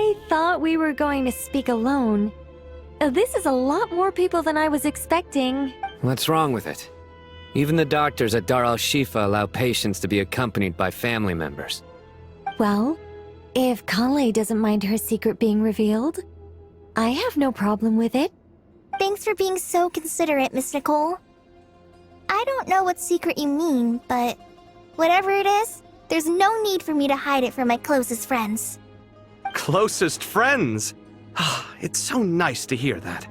I thought we were going to speak alone. This is a lot more people than I was expecting. What's wrong with it? Even the doctors at Dar al-Shifa allow patients to be accompanied by family members. Well, if Kale doesn't mind her secret being revealed, I have no problem with it. Thanks for being so considerate, Miss Nicole. I don't know what secret you mean, but whatever it is, there's no need for me to hide it from my closest friends. Closest friends? It's so nice to hear that.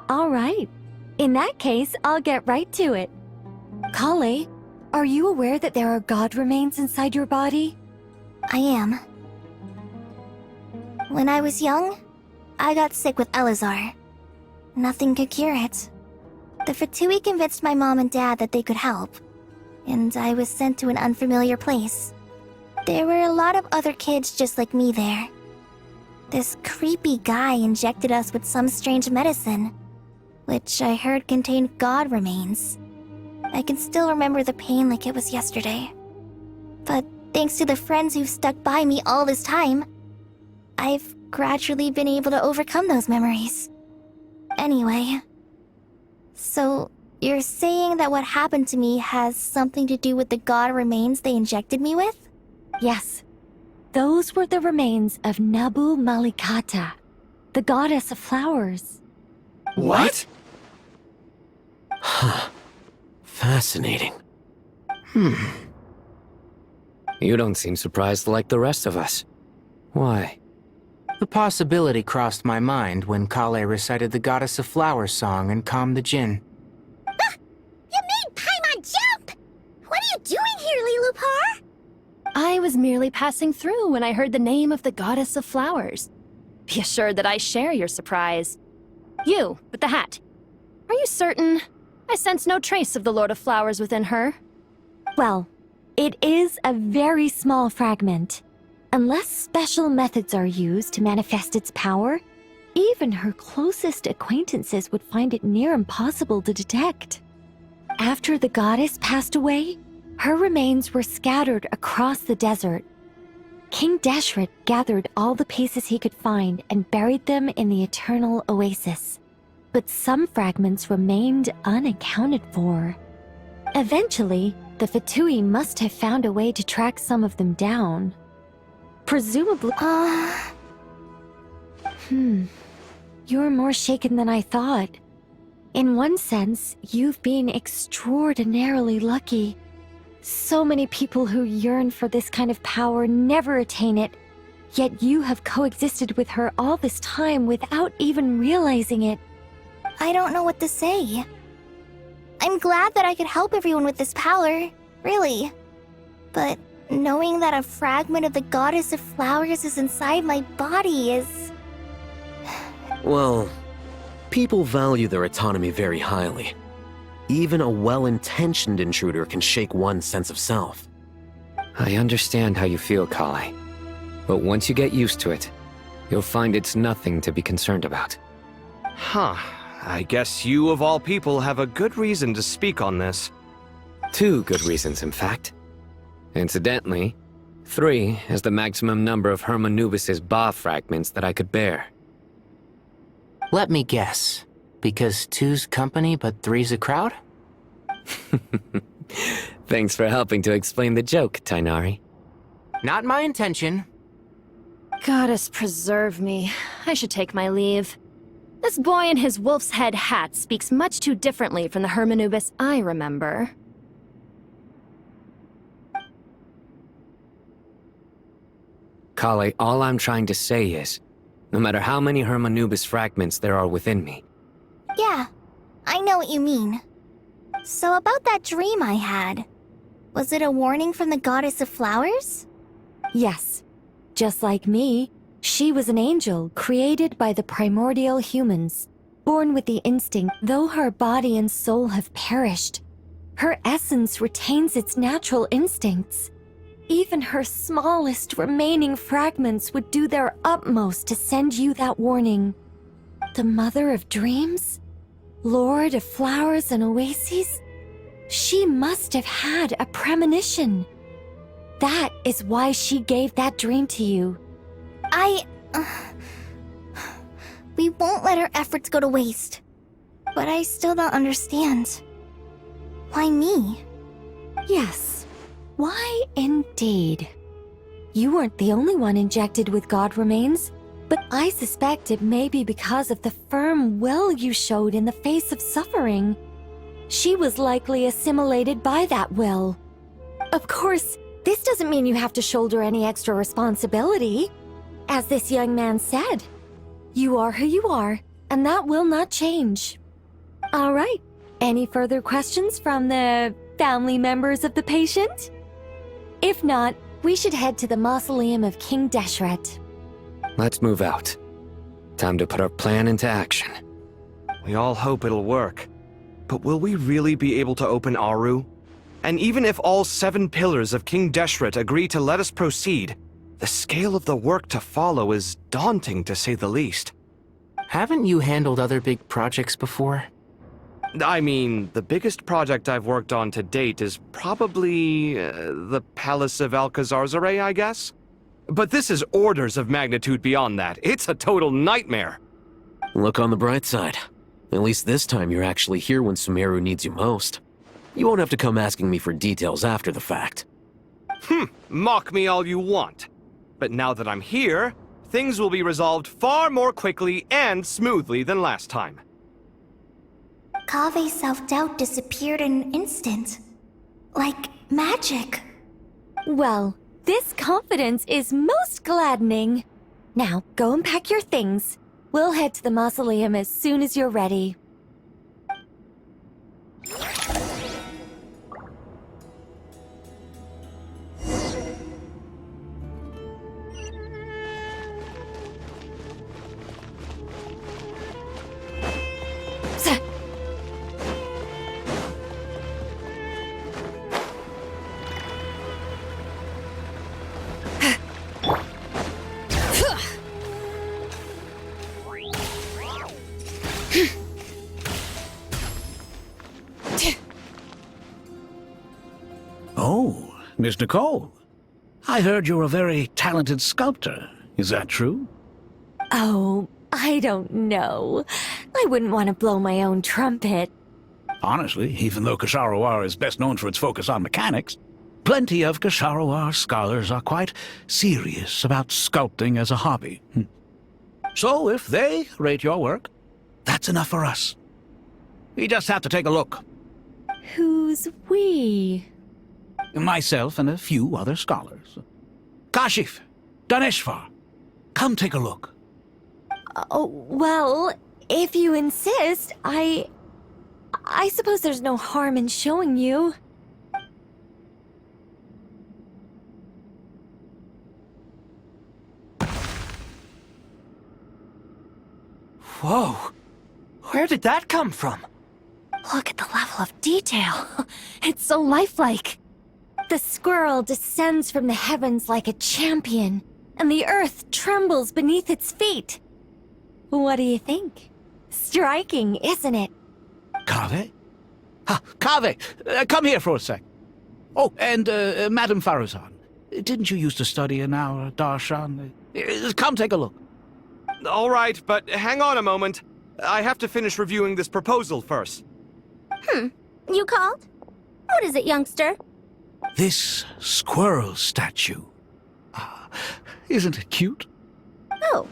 All right. In that case, I'll get right to it. Kale, are you aware that there are god remains inside your body? I am. When I was young, I got sick with Elazar. Nothing could cure it. The Fatui convinced my mom and dad that they could help, and I was sent to an unfamiliar place. There were a lot of other kids just like me there. This creepy guy injected us with some strange medicine, which I heard contained god remains. I can still remember the pain like it was yesterday. But thanks to the friends who've stuck by me all this time, I've gradually been able to overcome those memories. Anyway, so you're saying that what happened to me has something to do with the god remains they injected me with? Yes. Those were the remains of Nabu Malikata, the goddess of flowers. What? Huh. Fascinating. You don't seem surprised like the rest of us. Why? The possibility crossed my mind when Kale recited the Goddess of Flowers song and calmed the Jinn. You made Paimon jump! What are you doing here, Lilupar? I was merely passing through when I heard the name of the Goddess of Flowers. Be assured that I share your surprise. You, with the hat. Are you certain? I sense no trace of the Lord of Flowers within her. Well, it is a very small fragment. Unless special methods are used to manifest its power, even her closest acquaintances would find it near impossible to detect. After the goddess passed away, her remains were scattered across the desert. King Deshret gathered all the pieces he could find and buried them in the Eternal Oasis. But some fragments remained unaccounted for. Eventually, the Fatui must have found a way to track some of them down. Presumably... You're more shaken than I thought. In one sense, you've been extraordinarily lucky. So many people who yearn for this kind of power never attain it, yet you have coexisted with her all this time without even realizing it. I don't know what to say. I'm glad that I could help everyone with this power, really. But knowing that a fragment of the Goddess of Flowers is inside my body is... Well, people value their autonomy very highly. Even a well-intentioned intruder can shake one's sense of self. I understand how you feel, Kale. But once you get used to it, you'll find it's nothing to be concerned about. Huh. I guess you of all people have a good reason to speak on this. 2 good reasons, in fact. Incidentally, 3 is the maximum number of Hermanubis's Ba fragments that I could bear. Let me guess. Because 2's company, but 3's a crowd? Thanks for helping to explain the joke, Tainari. Not my intention. Goddess preserve me. I should take my leave. This boy in his wolf's head hat speaks much too differently from the Hermanubis I remember. Kale, all I'm trying to say is, no matter how many Hermanubis fragments there are within me, Yeah, I know what you mean. So about that dream I had, was it a warning from the Goddess of Flowers? Yes. Just like me, she was an angel created by the primordial humans, born with the instinct. Though her body and soul have perished, her essence retains its natural instincts. Even her smallest remaining fragments would do their utmost to send you that warning. The Mother of Dreams? Lord of Flowers and Oases? She must have had a premonition. That is why she gave that dream to you. We won't let our efforts go to waste. But I still don't understand. Why me? Yes. Why indeed? You weren't the only one injected with God remains, but I suspect it may be because of the firm will you showed in the face of suffering. She was likely assimilated by that will. Of course, this doesn't mean you have to shoulder any extra responsibility. As this young man said, you are who you are, and that will not change. All right. Any further questions from the family members of the patient? If not, we should head to the mausoleum of King Deshret. Let's move out. Time to put our plan into action. We all hope it'll work. But will we really be able to open Aru? And even if all 7 pillars of King Deshret agree to let us proceed, the scale of the work to follow is daunting to say the least. Haven't you handled other big projects before? I mean, the biggest project I've worked on to date is probably the Palace of Alcazarzaray, I guess? But this is orders of magnitude beyond that. It's a total nightmare. Look on the bright side. At least this time you're actually here when Sumeru needs you most. You won't have to come asking me for details after the fact. Mock me all you want. But now that I'm here, things will be resolved far more quickly and smoothly than last time. Kave's self-doubt disappeared in an instant. Like magic. Well, this confidence is most gladdening. Now, go and pack your things. We'll head to the mausoleum as soon as you're ready. Oh, Miss Nicole. I heard you're a very talented sculptor. Is that true? Oh, I don't know. I wouldn't want to blow my own trumpet. Honestly, even though Kasharawar is best known for its focus on mechanics, plenty of Kasharawar scholars are quite serious about sculpting as a hobby. So if they rate your work, that's enough for us. We just have to take a look. Who's we? Myself and a few other scholars. Kashif, Daneshvar, come take a look. Oh, well, if you insist, I suppose there's no harm in showing you. Whoa! Where did that come from? Look at the level of detail. It's so lifelike. The squirrel descends from the heavens like a champion, and the earth trembles beneath its feet. What do you think? Striking, isn't it? Kave? Kave, come here for a sec. Oh, and Madam Faruzan, didn't you used to study in our darshan? Come take a look. All right, but hang on a moment. I have to finish reviewing this proposal first. You called? What is it, youngster? This squirrel statue. Isn't it cute? Oh,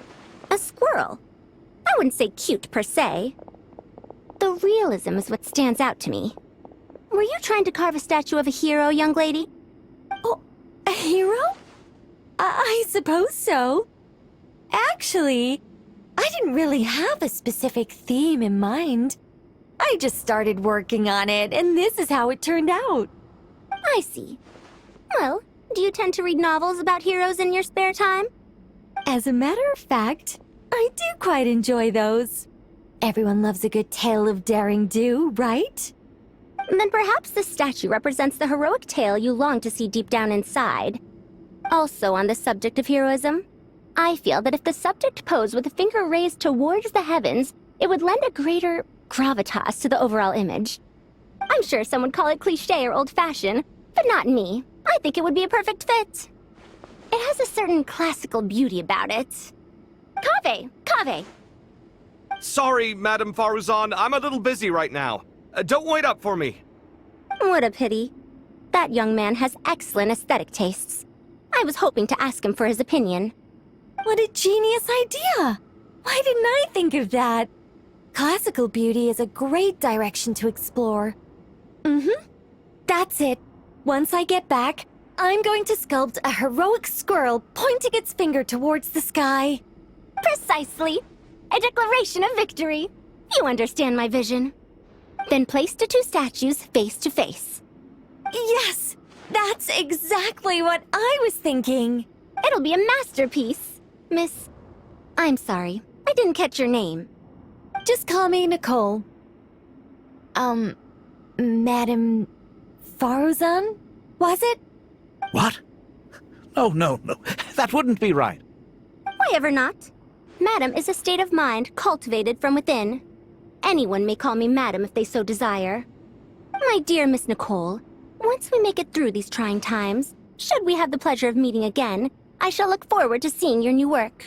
a squirrel. I wouldn't say cute per se. The realism is what stands out to me. Were you trying to carve a statue of a hero, young lady? Oh, a hero? I suppose so. Actually, I didn't really have a specific theme in mind. I just started working on it, and this is how it turned out. I see. Well, do you tend to read novels about heroes in your spare time? As a matter of fact, I do quite enjoy those. Everyone loves a good tale of daring do, right? Then perhaps this statue represents the heroic tale you long to see deep down inside. Also on the subject of heroism, I feel that if the subject posed with a finger raised towards the heavens, it would lend a greater gravitas to the overall image. I'm sure some would call it cliché or old-fashioned, but not me. I think it would be a perfect fit. It has a certain classical beauty about it. Kaveh! Sorry, Madame Faruzan, I'm a little busy right now. Don't wait up for me. What a pity. That young man has excellent aesthetic tastes. I was hoping to ask him for his opinion. What a genius idea! Why didn't I think of that? Classical beauty is a great direction to explore. That's it. Once I get back, I'm going to sculpt a heroic squirrel pointing its finger towards the sky. Precisely. A declaration of victory. You understand my vision. Then place the two statues face to face. Yes! That's exactly what I was thinking. It'll be a masterpiece. Miss... I'm sorry. I didn't catch your name. Just call me Nicole. Madame Faruzan? Was it? What? No. That wouldn't be right. Why ever not? Madam is a state of mind cultivated from within. Anyone may call me Madam if they so desire. My dear Miss Nicole, once we make it through these trying times, should we have the pleasure of meeting again, I shall look forward to seeing your new work.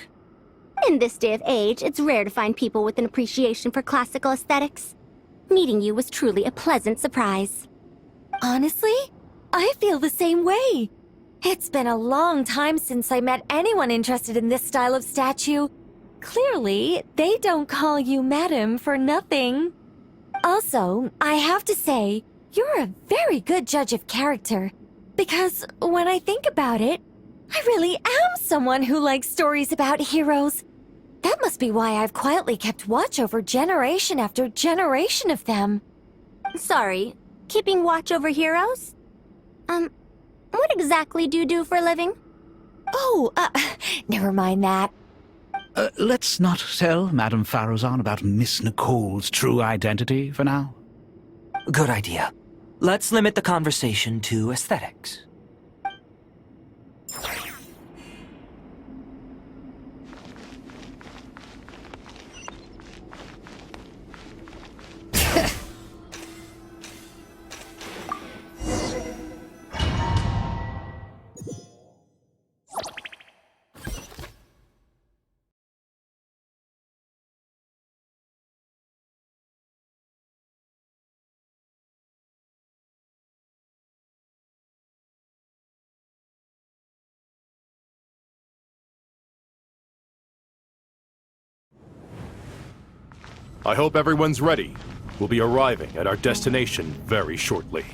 In this day of age, it's rare to find people with an appreciation for classical aesthetics. Meeting you was truly a pleasant surprise. Honestly, I feel the same way. It's been a long time since I met anyone interested in this style of statue. Clearly, they don't call you Madam for nothing. Also, I have to say, you're a very good judge of character. Because when I think about it, I really am someone who likes stories about heroes. That must be why I've quietly kept watch over generation after generation of them. Sorry, keeping watch over heroes? What exactly do you do for a living? Oh, never mind that. Let's not tell Madame Faruzan about Miss Nicole's true identity for now. Good idea. Let's limit the conversation to aesthetics. I hope everyone's ready. We'll be arriving at our destination very shortly.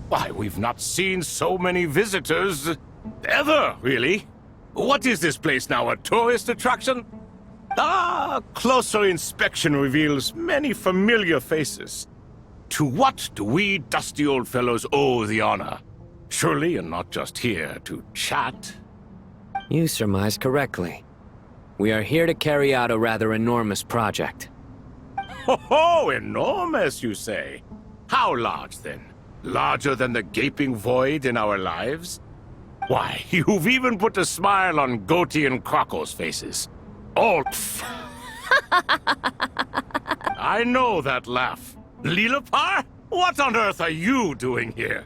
Why, we've not seen so many visitors ever, really. What is this place now, a tourist attraction? Ah, closer inspection reveals many familiar faces. To what do we dusty old fellows owe the honor? Surely, and not just here to chat. You surmise correctly. We are here to carry out a rather enormous project. Ho, enormous, you say? How large, then? Larger than the gaping void in our lives? Why, you've even put a smile on Goatee and Crocco's faces. Oh, I know that laugh. Lilipar? What on earth are you doing here?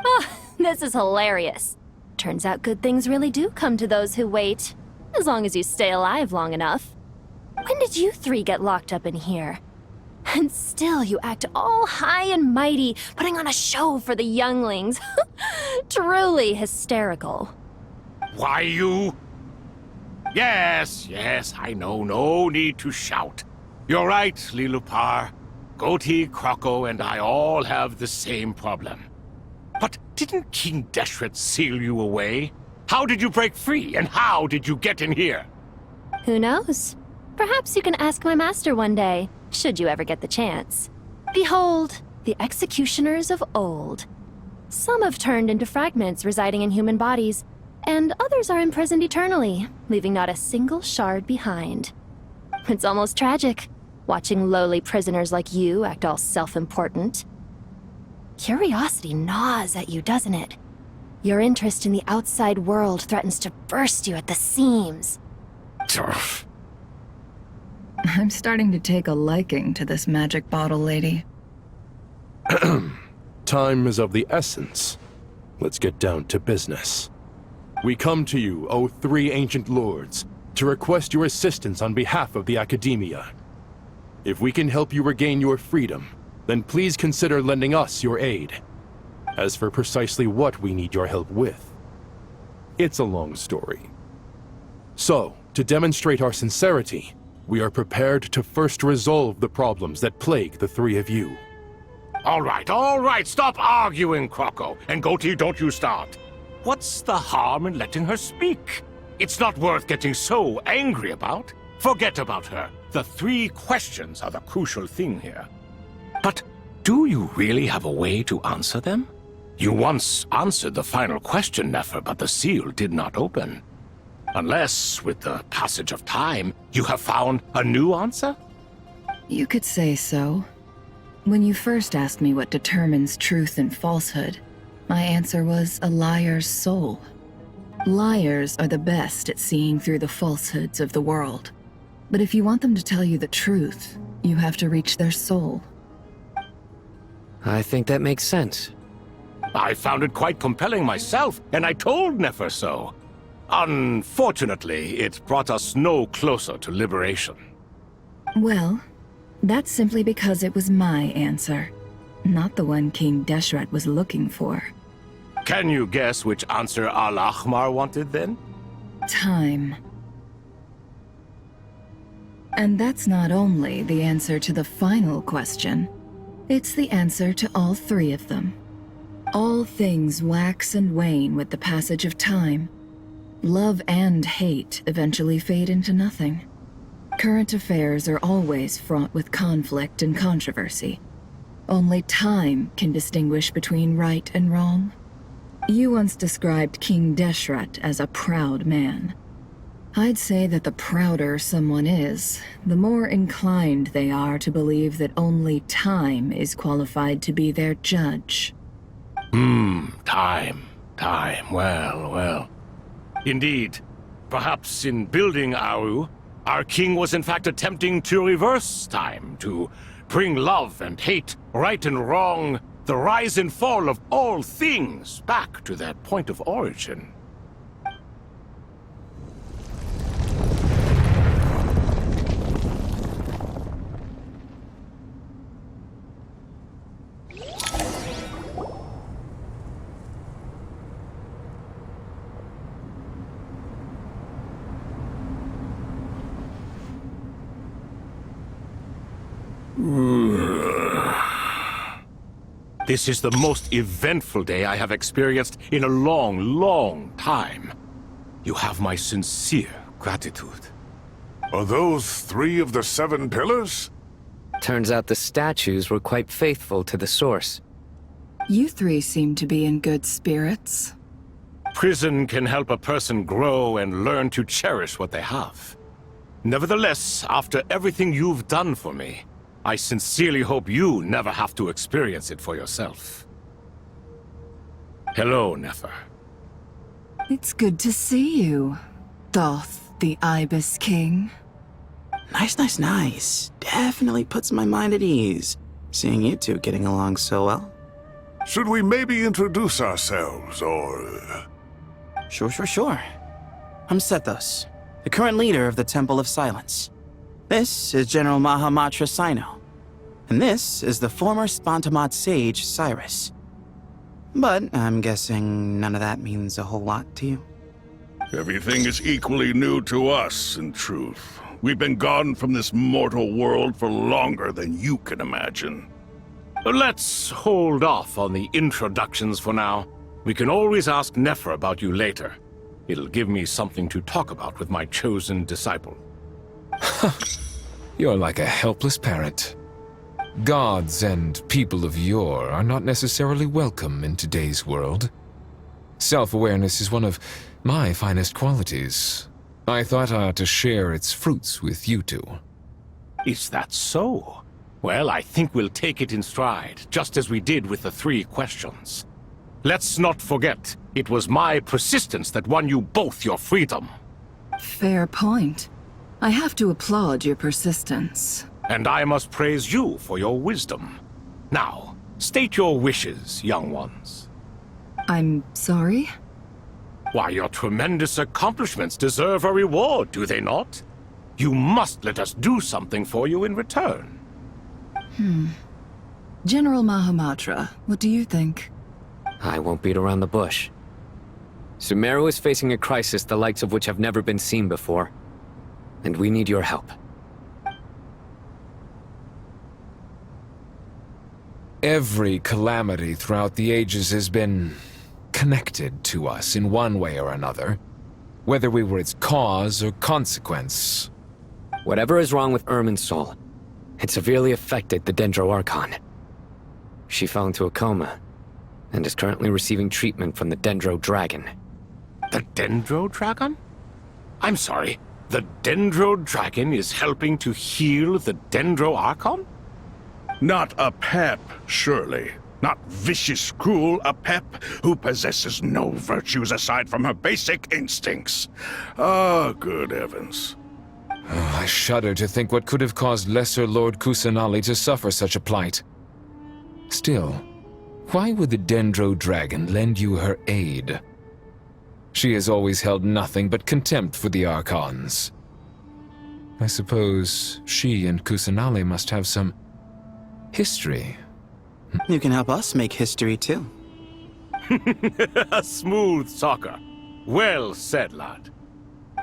Oh, this is hilarious. Turns out good things really do come to those who wait. As long as you stay alive long enough. When did you three get locked up in here? And still you act all high and mighty, putting on a show for the younglings. Truly hysterical. Why, you... Yes, I know. No need to shout. You're right, Lilipar. Goatee, Crocco, and I all have the same problem. But didn't King Deshret seal you away? How did you break free, and how did you get in here? Who knows? Perhaps you can ask my master one day, should you ever get the chance. Behold, the executioners of old. Some have turned into fragments residing in human bodies, and others are imprisoned eternally, leaving not a single shard behind. It's almost tragic, watching lowly prisoners like you act all self-important. Curiosity gnaws at you, doesn't it? Your interest in the outside world threatens to burst you at the seams. I'm starting to take a liking to this magic bottle lady. Time is of the essence. Let's get down to business. We come to you, O three ancient lords, to request your assistance on behalf of the Academia. If we can help you regain your freedom, then please consider lending us your aid. As for precisely what we need your help with, it's a long story. So, to demonstrate our sincerity, we are prepared to first resolve the problems that plague the three of you. All right, stop arguing, Croco. And Goatee, don't you start. What's the harm in letting her speak? It's not worth getting so angry about. Forget about her. The three questions are the crucial thing here. But do you really have a way to answer them? You once answered the final question, Nefer, but the seal did not open. Unless, with the passage of time, you have found a new answer? You could say so. When you first asked me what determines truth and falsehood, my answer was a liar's soul. Liars are the best at seeing through the falsehoods of the world. But if you want them to tell you the truth, you have to reach their soul. I think that makes sense. I found it quite compelling myself, and I told Nefer so. Unfortunately, it brought us no closer to liberation. Well, that's simply because it was my answer, not the one King Deshret was looking for. Can you guess which answer Al-Ahmar wanted then? Time. And that's not only the answer to the final question, it's the answer to all three of them. All things wax and wane with the passage of time. Love and hate eventually fade into nothing. Current affairs are always fraught with conflict and controversy. Only time can distinguish between right and wrong. You once described King Deshret as a proud man. I'd say that the prouder someone is, the more inclined they are to believe that only time is qualified to be their judge. Time. Well. Indeed. Perhaps in building Aru, our king was in fact attempting to reverse time, to bring love and hate, right and wrong, the rise and fall of all things back to that point of origin. This is the most eventful day I have experienced in a long time. You have my sincere gratitude. Are those three of the 7 pillars? Turns out the statues were quite faithful to the source. You three seem to be in good spirits. Prison can help a person grow and learn to cherish what they have. Nevertheless, after everything you've done for me, I sincerely hope you never have to experience it for yourself. Hello, Nefer. It's good to see you, Thoth the Ibis King. Nice. Definitely puts my mind at ease, seeing you two getting along so well. Should we maybe introduce ourselves, or... Sure. I'm Sethos, the current leader of the Temple of Silence. This is General Mahamatra Sino, and this is the former Spantamot sage, Cyrus. But I'm guessing none of that means a whole lot to you. Everything is equally new to us, in truth. We've been gone from this mortal world for longer than you can imagine. Let's hold off on the introductions for now. We can always ask Nefer about you later. It'll give me something to talk about with my chosen disciple. You're like a helpless parrot. Gods and people of yore are not necessarily welcome in today's world. Self-awareness is one of my finest qualities. I thought I ought to share its fruits with you two. Is that so? Well, I think we'll take it in stride, just as we did with the 3 questions. Let's not forget, it was my persistence that won you both your freedom. Fair point. I have to applaud your persistence. And I must praise you for your wisdom. Now, state your wishes, young ones. I'm sorry? Why, your tremendous accomplishments deserve a reward, do they not? You must let us do something for you in return. General Mahamatra, what do you think? I won't beat around the bush. Sumeru is facing a crisis the likes of which have never been seen before, and we need your help. Every calamity throughout the ages has been connected to us in one way or another, whether we were its cause or consequence. Whatever is wrong with Irminsul, it severely affected the Dendro Archon. She fell into a coma, and is currently receiving treatment from the Dendro Dragon. The Dendro Dragon? I'm sorry, the Dendro Dragon is helping to heal the Dendro Archon? Not a pep, surely. Not vicious, cruel a pep who possesses no virtues aside from her basic instincts. Ah, good heavens. Oh, I shudder to think what could have caused Lesser Lord Kusanali to suffer such a plight. Still, why would the Dendro Dragon lend you her aid? She has always held nothing but contempt for the Archons. I suppose she and Kusanali must have some history. You can help us make history, too. Smooth talker. Well said, lad.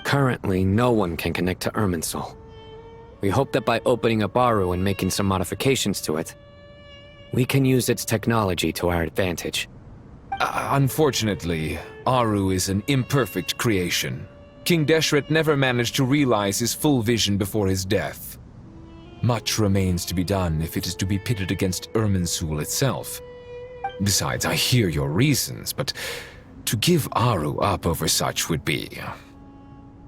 Currently, no one can connect to Irminsul. We hope that by opening up Aru and making some modifications to it, we can use its technology to our advantage. Unfortunately, Aru is an imperfect creation. King Deshret never managed to realize his full vision before his death. Much remains to be done if it is to be pitted against Irminsul itself. Besides, I hear your reasons, but to give Aru up over such would be...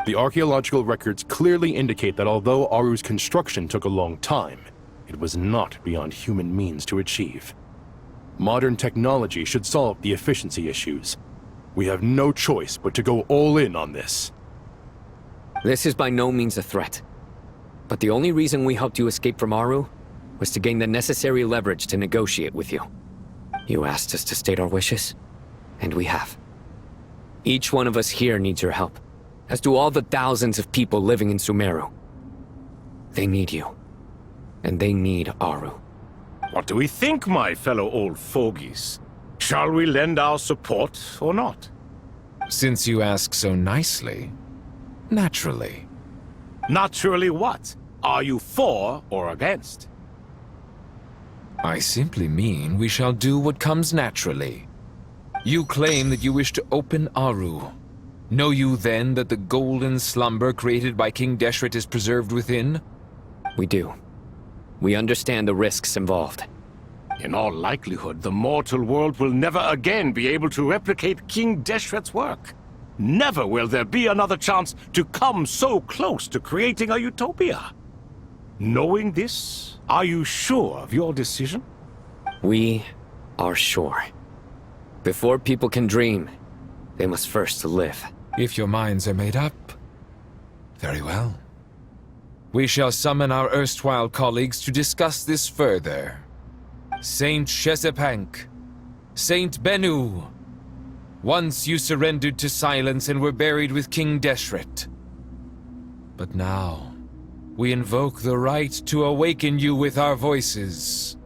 The archaeological records clearly indicate that although Aru's construction took a long time, it was not beyond human means to achieve. Modern technology should solve the efficiency issues. We have no choice but to go all in on this. This is by no means a threat. But the only reason we helped you escape from Aru was to gain the necessary leverage to negotiate with you. You asked us to state our wishes, and we have. Each one of us here needs your help, as do all the thousands of people living in Sumeru. They need you, and they need Aru. What do we think, my fellow old fogies? Shall we lend our support or not? Since you ask so nicely, naturally. Naturally what? Are you for or against? I simply mean we shall do what comes naturally. You claim that you wish to open Aru. Know you then that the golden slumber created by King Deshret is preserved within? We do. We understand the risks involved. In all likelihood, the mortal world will never again be able to replicate King Deshret's work. Never will there be another chance to come so close to creating a utopia. Knowing this, are you sure of your decision? We are sure. Before people can dream, they must first live. If your minds are made up, very well. We shall summon our erstwhile colleagues to discuss this further. Saint Shezepank, Saint Bennu, once you surrendered to silence and were buried with King Deshret. But now, we invoke the right to awaken you with our voices.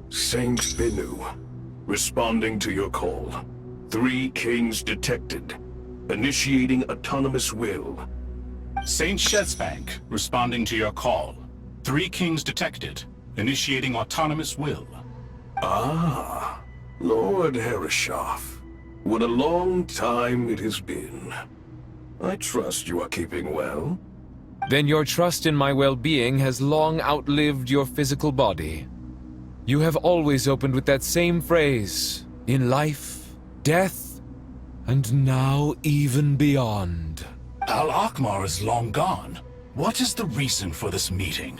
Saint Bennu, responding to your call. 3 kings detected. Initiating autonomous will. Saint Shezepank, responding to your call. 3 kings detected. Initiating autonomous will. Ah, Lord Herreshoff. What a long time it has been. I trust you are keeping well. Then your trust in my well-being has long outlived your physical body. You have always opened with that same phrase, in life, death, and now even beyond. Al-Akhmar is long gone. What is the reason for this meeting?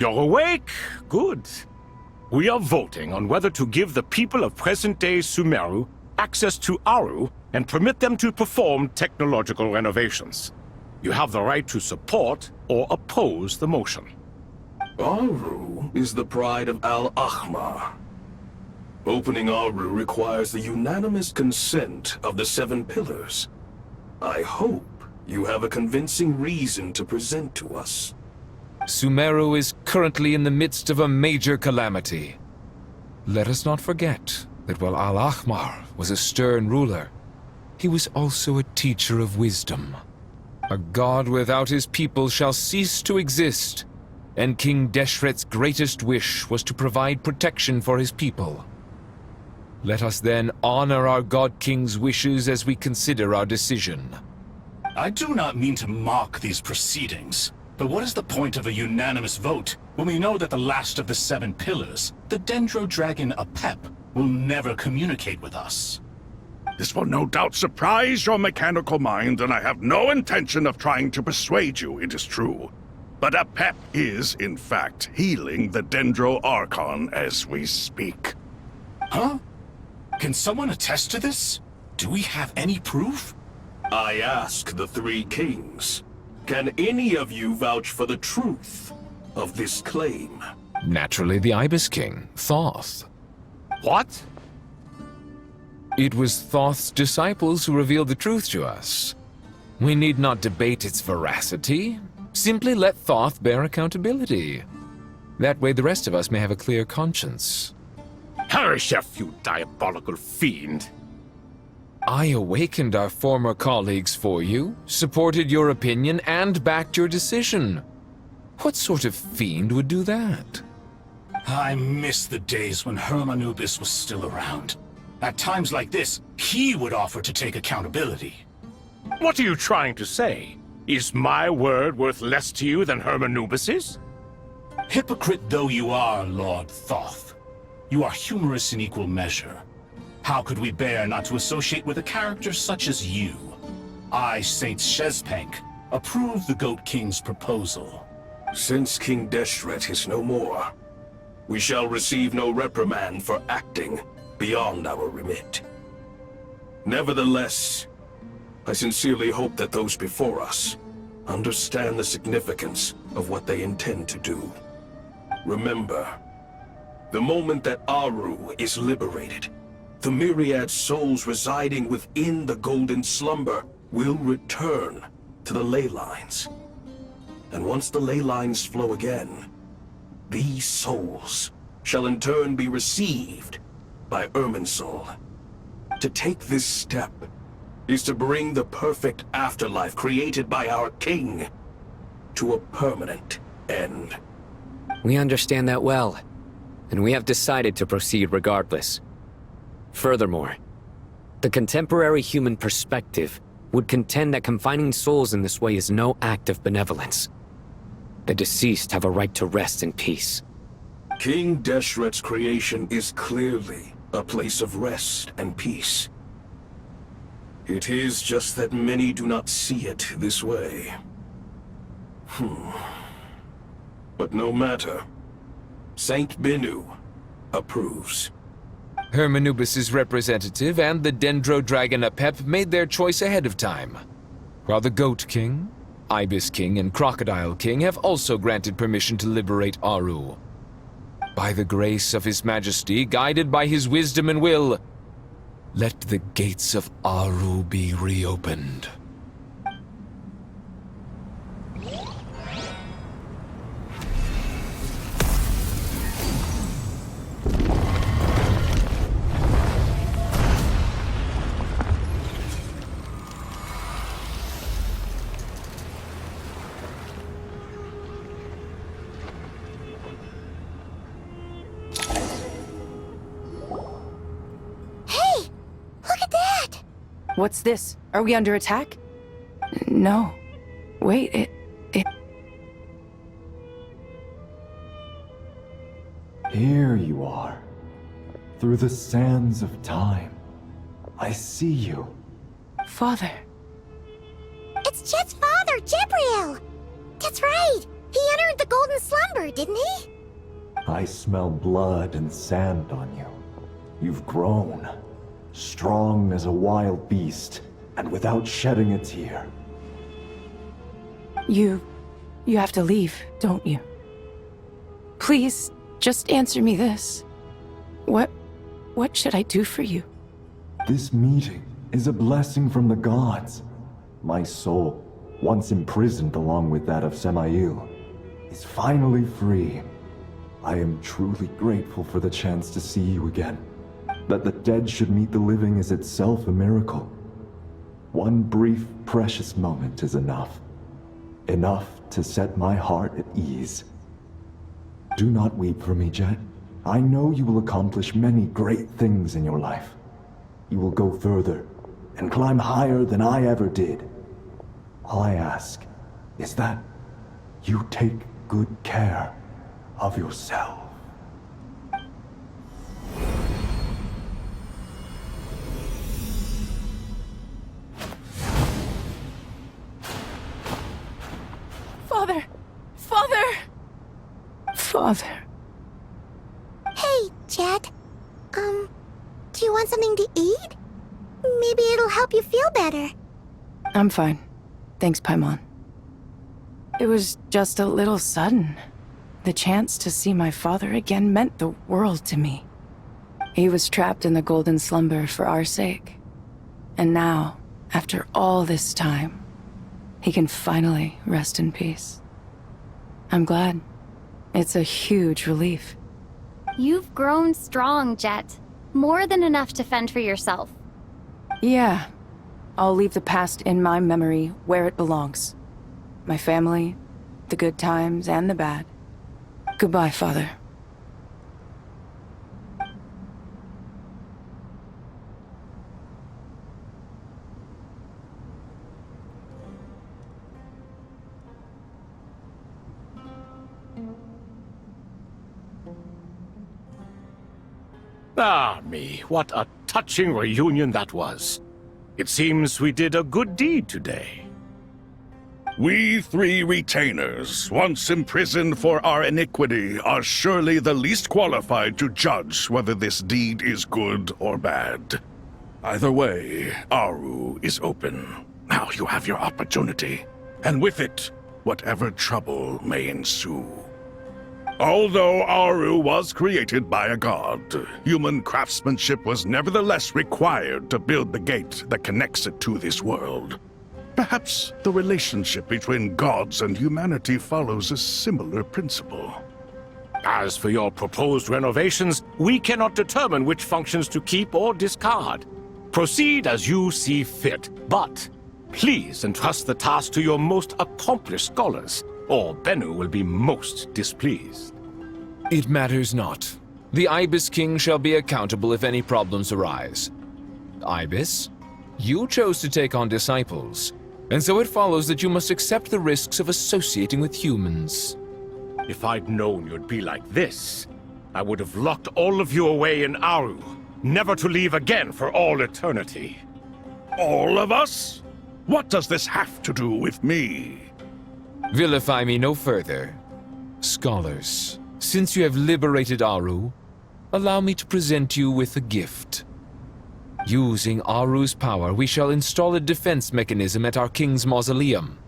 You're awake? Good. We are voting on whether to give the people of present-day Sumeru access to Aru and permit them to perform technological renovations. You have the right to support or oppose the motion. Aru is the pride of Al-Akhmar. Opening Aru requires the unanimous consent of the 7 pillars. I hope you have a convincing reason to present to us. Sumeru is currently in the midst of a major calamity. Let us not forget that while Al-Akhmar was a stern ruler, he was also a teacher of wisdom. A god without his people shall cease to exist, and King Deshret's greatest wish was to provide protection for his people. Let us then honor our God King's wishes as we consider our decision. I do not mean to mock these proceedings, but what is the point of a unanimous vote when we know that the last of the 7 pillars, the Dendro Dragon Apep, will never communicate with us? This will no doubt surprise your mechanical mind, and I have no intention of trying to persuade you it is true. But Apep is, in fact, healing the Dendro Archon as we speak. Huh? Can someone attest to this? Do we have any proof? I ask the 3 kings. Can any of you vouch for the truth of this claim? Naturally, the Ibis King, Thoth. What? It was Thoth's disciples who revealed the truth to us. We need not debate its veracity. Simply let Thoth bear accountability. That way the rest of us may have a clear conscience. Harishef, you diabolical fiend! I awakened our former colleagues for you, supported your opinion, and backed your decision. What sort of fiend would do that? I miss the days when Hermanubis was still around. At times like this, he would offer to take accountability. What are you trying to say? Is my word worth less to you than Hermanubis's? Hypocrite though you are, Lord Thoth, you are humorous in equal measure. How could we bear not to associate with a character such as you? I, Saint Shezpank, approve the Goat King's proposal. Since King Deshret is no more, we shall receive no reprimand for acting beyond our remit. Nevertheless, I sincerely hope that those before us understand the significance of what they intend to do. Remember, the moment that Aru is liberated, the myriad souls residing within the Golden Slumber will return to the ley lines. And once the ley lines flow again, these souls shall in turn be received by Irminsul. To take this step is to bring the perfect afterlife created by our king to a permanent end. We understand that well, and we have decided to proceed regardless. Furthermore, the contemporary human perspective would contend that confining souls in this way is no act of benevolence. The deceased have a right to rest in peace. King Deshret's creation is clearly a place of rest and peace. It is just that many do not see it this way. But no matter. Saint Binu approves. Hermanubis' representative and the Dendro Dragon Apep made their choice ahead of time, while the Goat King, Ibis King, and Crocodile King have also granted permission to liberate Aru. By the grace of His Majesty, guided by his wisdom and will, let the gates of Aru be reopened. What's this? Are we under attack? No. Wait, Here you are. Through the sands of time. I see you. Father. It's Jet's father, Jibriel! That's right! He entered the golden slumber, didn't he? I smell blood and sand on you. You've grown. Strong as a wild beast, and without shedding a tear. You have to leave, don't you? Please, just answer me this. What should I do for you? This meeting is a blessing from the gods. My soul, once imprisoned along with that of Semail, is finally free. I am truly grateful for the chance to see you again. That the dead should meet the living is itself a miracle. One brief, precious moment is enough. Enough to set my heart at ease. Do not weep for me, Jet. I know you will accomplish many great things in your life. You will go further and climb higher than I ever did. All I ask is that you take good care of yourself. Father! Father! Father. Hey, Jet. Do you want something to eat? Maybe it'll help you feel better. I'm fine. Thanks, Paimon. It was just a little sudden. The chance to see my father again meant the world to me. He was trapped in the golden slumber for our sake. And now, after all this time, he can finally rest in peace. I'm glad. It's a huge relief. You've grown strong, Jet. More than enough to fend for yourself. Yeah. I'll leave the past in my memory where it belongs. My family, the good times and the bad. Goodbye, Father. Ah, me, what a touching reunion that was. It seems we did a good deed today. We three retainers, once imprisoned for our iniquity, are surely the least qualified to judge whether this deed is good or bad. Either way, Aru is open. Now you have your opportunity, and with it, whatever trouble may ensue. Although Aru was created by a god, human craftsmanship was nevertheless required to build the gate that connects it to this world. Perhaps the relationship between gods and humanity follows a similar principle. As for your proposed renovations, we cannot determine which functions to keep or discard. Proceed as you see fit, but please entrust the task to your most accomplished scholars, or Bennu will be most displeased. It matters not. The Ibis King shall be accountable if any problems arise. Ibis, you chose to take on disciples, and so it follows that you must accept the risks of associating with humans. If I'd known you'd be like this, I would have locked all of you away in Aru, never to leave again for all eternity. All of us? What does this have to do with me? Vilify me no further. Scholars, since you have liberated Aru, allow me to present you with a gift. Using Aru's power, we shall install a defense mechanism at our king's mausoleum.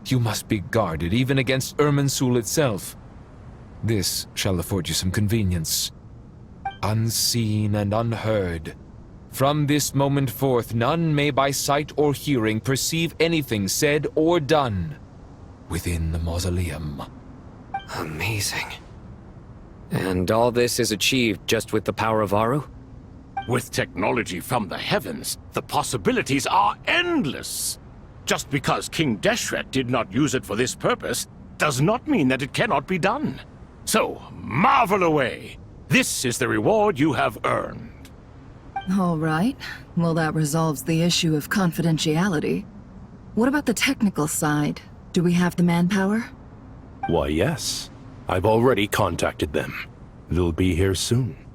You must be guarded even against Irminsul itself. This shall afford you some convenience. Unseen and unheard. From this moment forth, none may by sight or hearing perceive anything said or done within the mausoleum. Amazing. And all this is achieved just with the power of Aru? With technology from the heavens, the possibilities are endless. Just because King Deshret did not use it for this purpose does not mean that it cannot be done. So, marvel away. This is the reward you have earned. All right. Well, that resolves the issue of confidentiality. What about the technical side? Do we have the manpower? Why, yes. I've already contacted them. They'll be here soon.